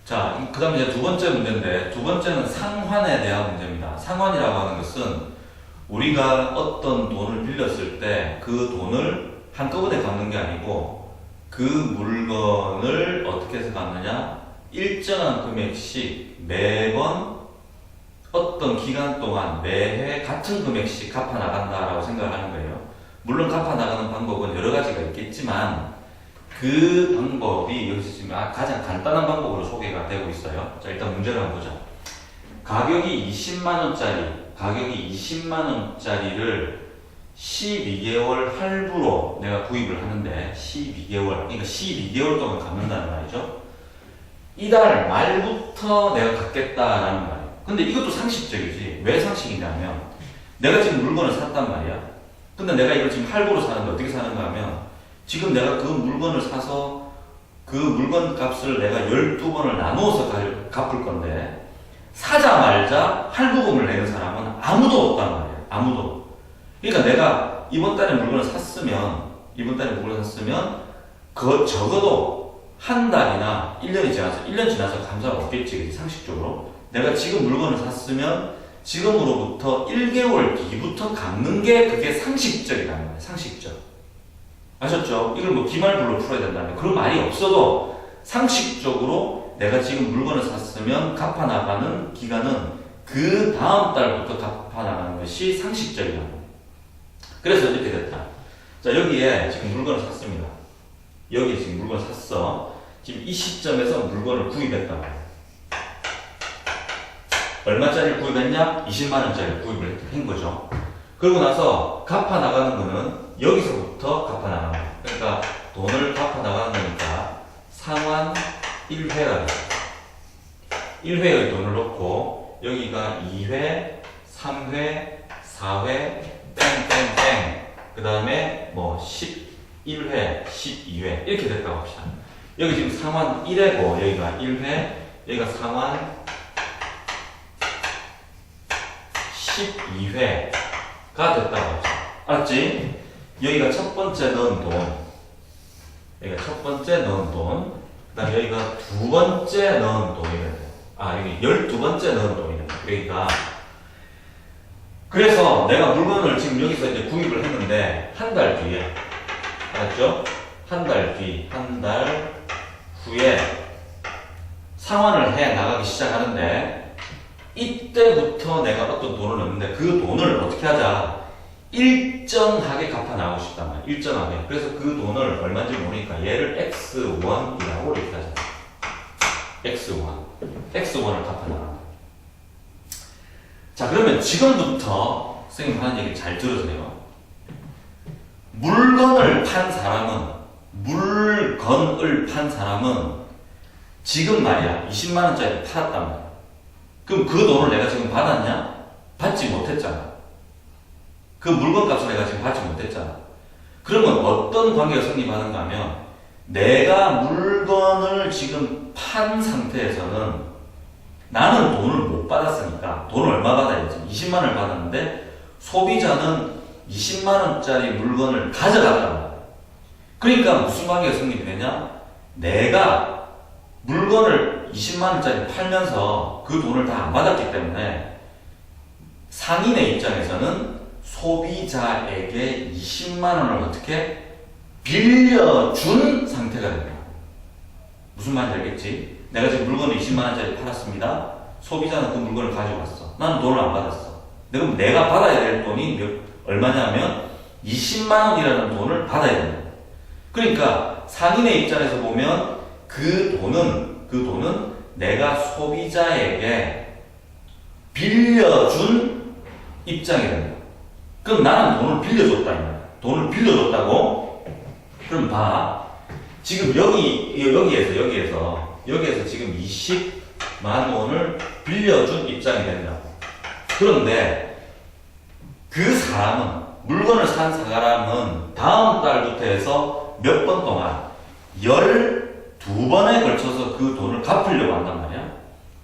자, 그 다음에 이제 두 번째 문제인데, 두 번째는 상환에 대한 문제입니다. 상환이라고 하는 것은 우리가 어떤 돈을 빌렸을 때 그 돈을 한꺼번에 갚는 게 아니고 그 물건을 어떻게 해서 갚느냐? 일정한 금액씩 매번 어떤 기간 동안 매해 같은 금액씩 갚아 나간다라고 생각하는 거예요. 물론 갚아 나가는 방법은 여러 가지가 있겠지만 그 방법이 여기서 지금 가장 간단한 방법으로 소개가 되고 있어요. 자, 일단 문제를 한번 보자. 가격이 20만원짜리를 12개월 할부로 내가 구입을 하는데 12개월, 그러니까 12개월 동안 갚는다는 말이죠. 이달 말부터 내가 갚겠다라는 말이에요. 근데 이것도 상식적이지. 왜 상식이냐면 내가 지금 물건을 샀단 말이야. 근데 내가 이걸 지금 할부로 사는데 어떻게 사는가 하면 지금 내가 그 물건을 사서 그 물건 값을 내가 12번을 나누어서 갚을 건데 사자마자 할부금을 내는 사람은 아무도 없단 말이에요. 아무도. 그러니까 내가 이번 달에 물건을 샀으면 그 적어도 한 달이나 1년 지나서 감사가 없겠지. 그치? 상식적으로. 내가 지금 물건을 샀으면 지금으로부터 1개월 뒤부터 갚는 게 그게 상식적이라는 거예요. 상식적. 아셨죠? 이걸 뭐 기말불로 풀어야 된다면 그런 말이 없어도 상식적으로 내가 지금 물건을 샀으면 갚아 나가는 기간은 그 다음 달부터 갚아 나가는 것이 상식적이라는 거예요. 그래서 이렇게 됐다. 자, 여기에 지금 물건을 샀습니다. 여기에 지금 물건을 샀어. 지금 이 시점에서 물건을 구입했단 말이에요. 얼마짜리를 구입했냐? 20만원짜리를 구입을 한 거죠. 그러고 나서 갚아 나가는 거는 여기서부터 갚아 나가는 거예요. 그러니까 돈을 갚아 나가는 거니까 상환 1회가 돼요. 1회의 돈을 넣고 여기가 2회, 3회, 4회, 땡땡땡 그 다음에 뭐 11회, 12회 이렇게 됐다고 합시다. 여기 지금 상환 1회고 여기가 1회, 여기가 상환 12회가 됐다고 합시다. 알았지? 여기가 첫 번째 넣은 돈, 여기가 첫 번째 넣은 돈, 그 다음에 여기가 두 번째 넣은 돈이래요. 여기 12번째 넣은 돈이래요. 여기가. 그래서 내가 물건을 지금 여기서 이제 구입을 했는데, 한 달 뒤에, 알았죠? 한 달 후에 상환을 해 나가기 시작하는데, 이때부터 내가 어떤 돈을 넣는데, 그 돈을 어떻게 하자? 일정하게 갚아 나가고 싶단 말이야. 일정하게. 그래서 그 돈을 얼마인지 모르니까 얘를 X1이라고 이렇게 하자. X1을 갚아 나간다. 자, 그러면 지금부터 선생님 하는 얘기 잘 들으세요. 물건을 판 사람은 지금 말이야 20만원짜리 팔았단 말이야. 그럼 그 돈을 내가 지금 받았냐? 받지 못했잖아. 그 물건 값을 내가 지금 받지 못했잖아. 그러면 어떤 관계가 성립하는가 하면 내가 물건을 지금 판 상태에서는 나는 돈을 못 받았으니까 돈을 얼마 받아야 되지? 20만원을 받았는데 소비자는 20만원짜리 물건을 가져갔단 말이야. 그러니까 무슨 관계가 성립이 되냐? 내가 물건을 20만원짜리 팔면서 그 돈을 다 안 받았기 때문에 상인의 입장에서는 소비자에게 20만원을 어떻게 빌려준 상태가 됩니다. 무슨 말인지 알겠지? 내가 지금 물건을 20만원짜리 팔았습니다. 소비자는 그 물건을 가져갔어. 나는 돈을 안 받았어. 그럼 내가 받아야 될 돈이 얼마냐면 20만원이라는 돈을 받아야 된다. 그러니까 상인의 입장에서 보면 그 돈은 내가 소비자에게 빌려준 입장이 된다. 그럼 나는 돈을 빌려줬다. 돈을 빌려줬다고? 그럼 봐. 지금 여기에서 지금 20만 원을 빌려준 입장이 된다고. 그런데 그 사람은, 물건을 산 사람은 다음 달부터 해서 몇 번 동안 12번에 걸쳐서 그 돈을 갚으려고 한단 말이야.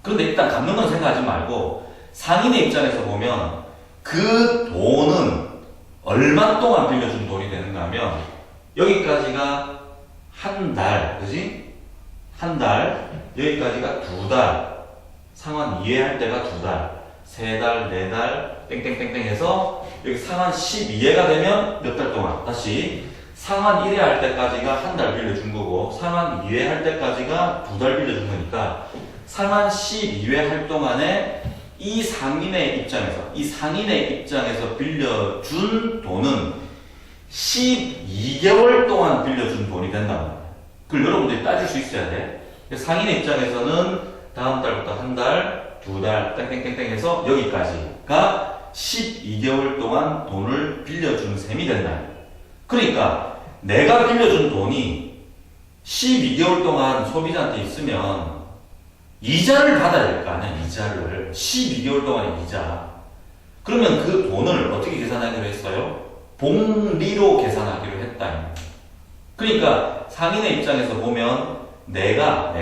그런데 일단 갚는 건 생각하지 말고 상인의 입장에서 보면 그 돈은 얼마 동안 빌려준 돈이 되는가 하면 여기까지가 한 달, 그지? 한 달, 여기까지가 2달, 상환 이해할 때가 2달, 3달, 4달, 땡땡땡땡 해서 여기 상환 12회가 되면 몇 달 동안, 다시 상환 1회 할 때까지가 한 달 빌려준 거고 상환 2회 할 때까지가 2달 빌려준 거니까 상환 12회 할 동안에 이 상인의 입장에서 빌려준 돈은 12개월 동안 빌려준 돈이 된단 말이야. 그걸 여러분들이 따질 수 있어야 돼. 상인의 입장에서는 다음 달부터 한 달, 2달, 땡땡땡땡 해서 여기까지가 12개월 동안 돈을 빌려준 셈이 된다. 그러니까 내가 빌려준 돈이 12개월 동안 소비자한테 있으면 이자를 받아야 될 거 아니야. 이자를 12개월 동안의 이자. 그러면 그 돈을 어떻게 계산하기로 했어요? 복리로 계산하기로 했다. 그러니까 상인의 입장에서 보면 내가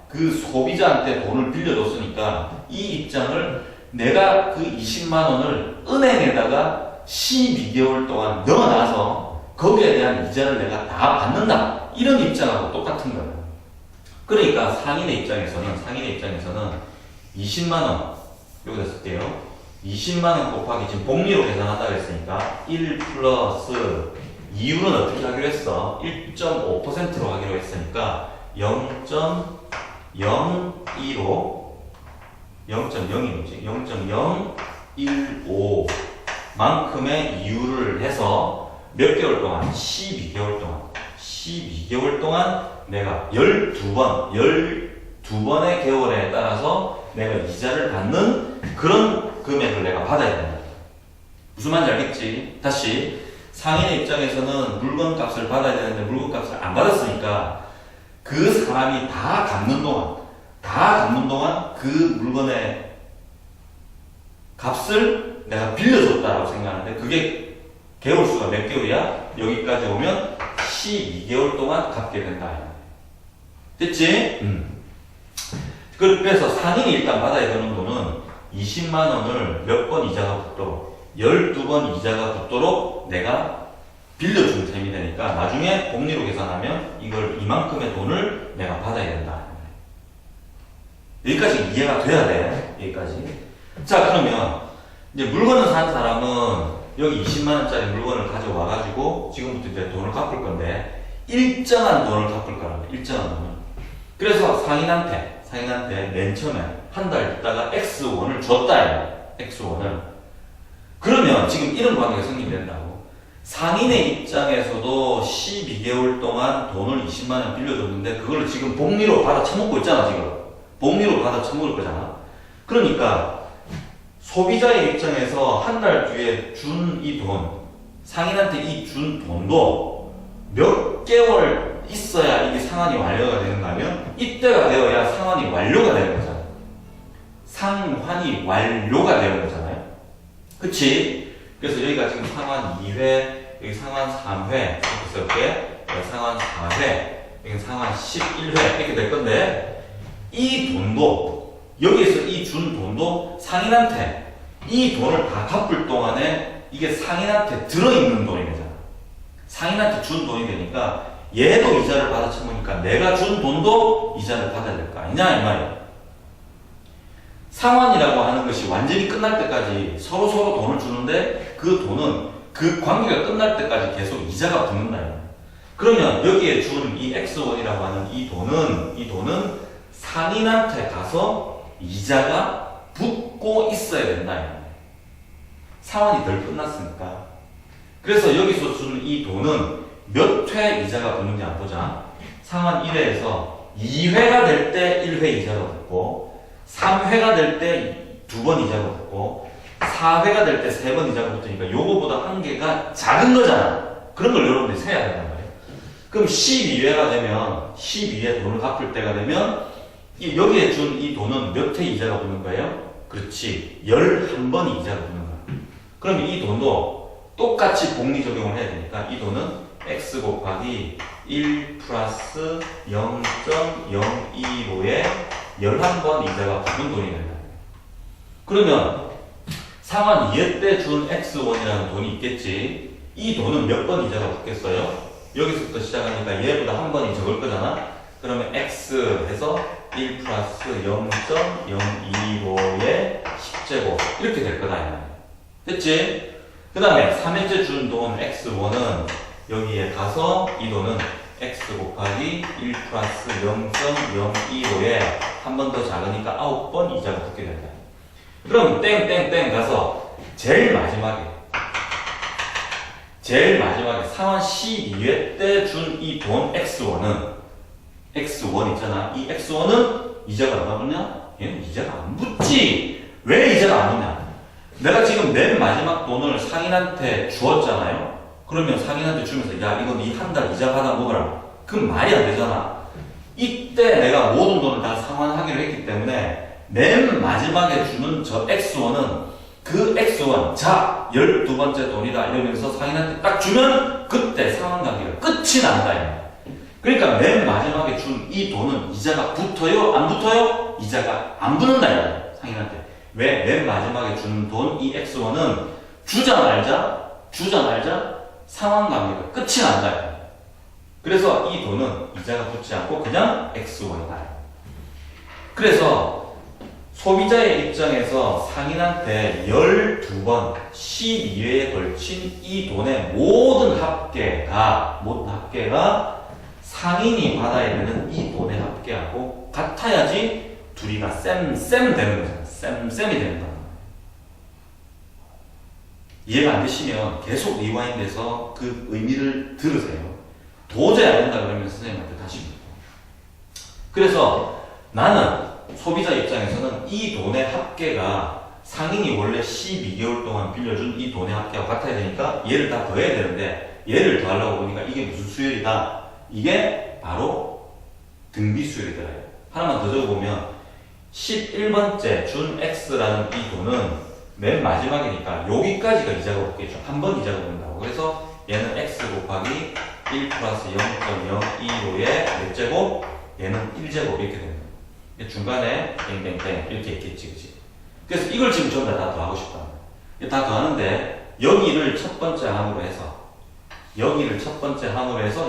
그 소비자한테 돈을 빌려줬으니까 이 입장을 내가 그 20만 원을 은행에다가 12개월 동안 넣어놔서 거기에 대한 이자를 내가 다 받는다. 이런 입장하고 똑같은 거예요. 그러니까 상인의 입장에서는 20만 원 여기다 쓸게요. 20만 원 곱하기 지금 복리로 계산한다고 했으니까 1 플러스 이율은 어떻게 하기로 했어? 1.5%로 하기로 했으니까 0.02로 0.0이지 0.015 만큼의 이율을 해서 몇 개월 동안? 12개월 동안 내가 12번의 개월에 따라서 내가 이자를 받는 그런 금액을 내가 받아야 된다. 무슨 말인지 알겠지? 다시 상인의 입장에서는 물건값을 받아야 되는데 물건값을 안 받았으니까 그 사람이 다 갚는 동안 그 물건의 값을 내가 빌려줬다라고 생각하는데 그게 개월 수가 몇 개월이야? 여기까지 오면 12개월 동안 갚게 된다. 됐지? 그래서 상인이 일단 받아야 되는 돈은 20만 원을 몇 번 이자가 붙도록 12번 이자가 붙도록 내가 빌려준 셈이 되니까 나중에 복리로 계산하면 이걸 이만큼의 돈을 내가 받아야 된다. 여기까지 이해가 돼야 돼. 여기까지. 자, 그러면 이제 물건을 산 사람은 여기 20만 원짜리 물건을 가져와 가지고 지금부터 이제 돈을 갚을 건데 일정한 돈을 갚을 거라고. 일정한 돈을. 그래서 상인한테 맨 처음에 한 달 있다가 X1을 줬다. X1을. 그러면 지금 이런 관계가 생긴다고. 상인의 입장에서도 12개월 동안 돈을 20만 원 빌려줬는데 그걸 지금 복리로 받아 처먹고 있잖아. 지금 복리로 받아 처먹을 거잖아. 그러니까 소비자의 입장에서 한 달 뒤에 준 이 돈, 상인한테 이 준 돈도 몇 개월 있어야 이게 상환이 완료가 되는가 하면 이때가 되어야 상환이 완료가 되는 거잖아요. 상환이 완료가 되는 거잖아요. 그치? 그래서 여기가 지금 상환 2회, 여기 상환 3회 이렇게 쓸게. 상환 4회, 여기 상환 11회 이렇게 될 건데 이 돈도 여기에서 이 준 돈도 상인한테 이 돈을 다 갚을 동안에 이게 상인한테 들어있는 돈이 되잖아. 상인한테 준 돈이 되니까 얘도 이자를 받아 처먹으니까 내가 준 돈도 이자를 받아야 될 거 아니냐 이 말이야. 상환이라고 하는 것이 완전히 끝날 때까지 서로 돈을 주는데 그 돈은 그 관계가 끝날 때까지 계속 이자가 붙는다. 그러면 여기에 준 이 X1이라고 하는 이 돈은 상인한테 가서 이자가 붙고 있어야 된다. 상환이 덜 끝났으니까. 그래서 여기서 준 이 돈은 몇 회 이자가 붙는지 한번 보자. 상환 1회에서 2회가 될 때 1회 이자가 붙고 3회가 될 때 2번 이자가 붙고 4회가 될 때 3번 이자가 붙으니까 요거보다 한계가 작은 거잖아. 그런 걸 여러분들이 세야 된단 말이에요. 그럼 12회가 되면 12회 돈을 갚을 때가 되면 여기에 준 이 돈은 몇 회 이자가 붙는 거예요? 그렇지. 11번 이자가 붙는 거야. 그러면 이 돈도 똑같이 복리 적용을 해야 되니까 이 돈은 x 곱하기 1 플러스 0.025에 11번 이자가 붙는 돈이 된다. 그러면 상환 2회 때 준 x1이라는 돈이 있겠지. 이 돈은 몇 번 이자가 붙겠어요? 여기서부터 시작하니까 얘보다 한 번이 적을 거잖아. 그러면 x 해서 1 플러스 0.025의 10제곱 이렇게 될 거다. 됐지? 그 다음에 3회째 준 돈 x1은 여기에 가서 이 돈은 x 곱하기 1 플러스 0.025에 한 번 더 작으니까 9번 이자가 붙게 된다. 그럼 땡땡땡 가서 제일 마지막에 상환 12회 때 준 이 돈 x1은 x1 있잖아. 이 x1은 이자가 얼마 붙냐? 얘는 이자가 안 붙지. 왜 이자가 안 붙냐? 내가 지금 맨 마지막 돈을 상인한테 주었잖아요. 그러면 상인한테 주면서 야 이거 니 한 달 이자 받아 먹어라. 그럼 말이 안 되잖아. 이때 내가 모든 돈을 다 상환하기로 했기 때문에 맨 마지막에 주는 저 x1은 그 x1 자 12번째 돈이다 이러면서 상인한테 딱 주면 그때 상환 관계가 끝이 난다. 그러니까 맨 마지막에 준 이 돈은 이자가 붙어요? 안 붙어요? 이자가 안 붙는다. 상인한테. 왜? 맨 마지막에 주는 돈 이 x1은 주자 말자 상환 관계가 끝이 난다. 그래서 이 돈은 이자가 붙지 않고 그냥 x1이다. 그래서 소비자의 입장에서 상인한테 12번 12회에 걸친 이 돈의 모든 합계가 상인이 받아야 되는 이 돈의 합계하고 같아야지 둘이가 쌤 되는 거잖아. 쌤이 되는 거야. 이해가 안 되시면 계속 리와인드해서 그 의미를 들으세요. 도저히 안 된다 그러면 선생님한테 다시 묻고. 그래서 나는 소비자 입장에서는 이 돈의 합계가 상인이 원래 12개월 동안 빌려준 이 돈의 합계와 같아야 되니까 얘를 다 더해야 되는데 얘를 더하려고 보니까 이게 무슨 수열이다? 이게 바로 등비 수열이 들어요. 하나만 더 적어보면 11번째 준 X라는 이 돈은 맨 마지막이니까 여기까지가 이자가 붙겠죠. 한 번 이자가 붙는다고. 그래서 얘는 X 곱하기 1 플러스 0.025의 몇 제곱? 얘는 1제곱 이렇게 되는 거예요. 중간에 땡땡땡 이렇게 있겠지, 그치? 그래서 이걸 지금 전부 다 더하고 싶다. 다 더하는데 여기를 첫 번째 항으로 해서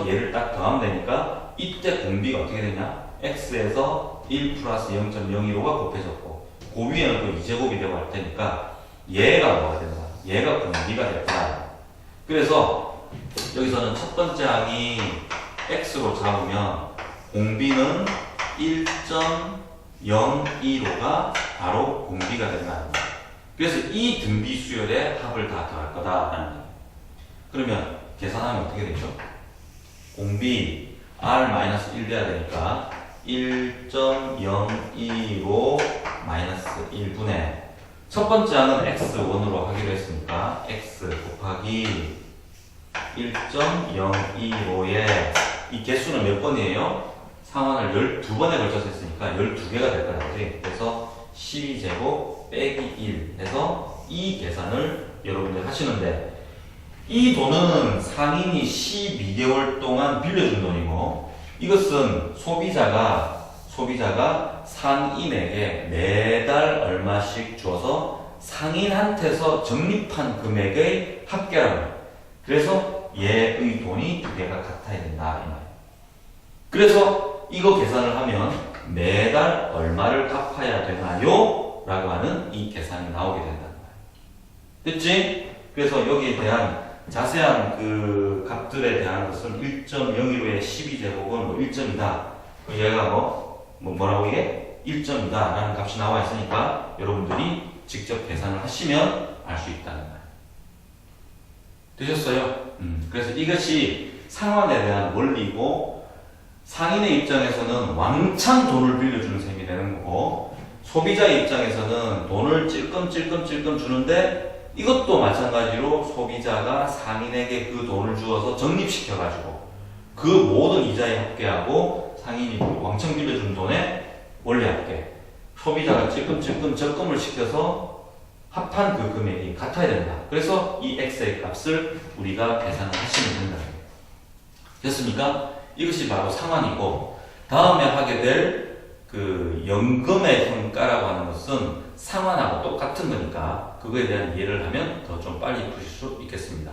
얘를 딱 더하면 되니까 이때 공비가 어떻게 되냐? x에서 1 플러스 0.015가 곱해졌고 그 위에는 또 2제곱이 되고 할 테니까 얘가 뭐가 된다? 얘가 공비가 됐다. 그래서 여기서는 첫 번째 항이 x로 잡으면 공비는 1.015가 바로 공비가 된다. 그래서 이 등비 수열의 합을 다 더할 거다라는 거예요. 그러면 계산하면 어떻게 되죠? 공비 R-1 돼야 되니까 1.025 마이너스 1분의 첫 번째 항은 x1으로 하기로 했으니까 x 곱하기 1.025의 이 개수는 몇 번이에요? 상환을 12번에 걸쳐서 했으니까 12개가 될 거라고 돼. 그래서 12제곱 빼기 1 해서 이 계산을 여러분들 하시는데 이 돈은 상인이 12개월 동안 빌려준 돈이고 이것은 소비자가 상인에게 매달 얼마씩 줘서 상인한테서 적립한 금액의 합계라고 해요. 그래서 얘의 돈이 두 개가 같아야 된다 이 말이에요. 그래서 이거 계산을 하면 매달 얼마를 갚아야 되나요? 라고 하는 이 계산이 나오게 된다는 거예요. 됐지? 그래서 여기에 대한 자세한 그 값들에 대한 것은 1.015의 12제곱은 뭐 1점이다. 얘가 뭐라고 이게? 1점이다 라는 값이 나와 있으니까 여러분들이 직접 계산을 하시면 알 수 있다는 거예요. 되셨어요? 그래서 이것이 상환에 대한 원리고 상인의 입장에서는 왕창 돈을 빌려주는 셈이 되는 거고 소비자의 입장에서는 돈을 찔끔찔끔 주는데 이것도 마찬가지로 소비자가 상인에게 그 돈을 주어서 적립시켜가지고 그 모든 이자의 합계하고 상인이 왕창 빌려준 돈의 원래 합계 소비자가 찔끔찔끔 적금을 시켜서 합한 그 금액이 같아야 된다. 그래서 이 x의 값을 우리가 계산을 하시면 된다. 됐습니까? 이것이 바로 상환이고 다음에 하게 될 그 연금의 평가라고 하는 것은 상환하고 똑같은 거니까 그거에 대한 이해를 하면 더 좀 빨리 푸실 수 있겠습니다.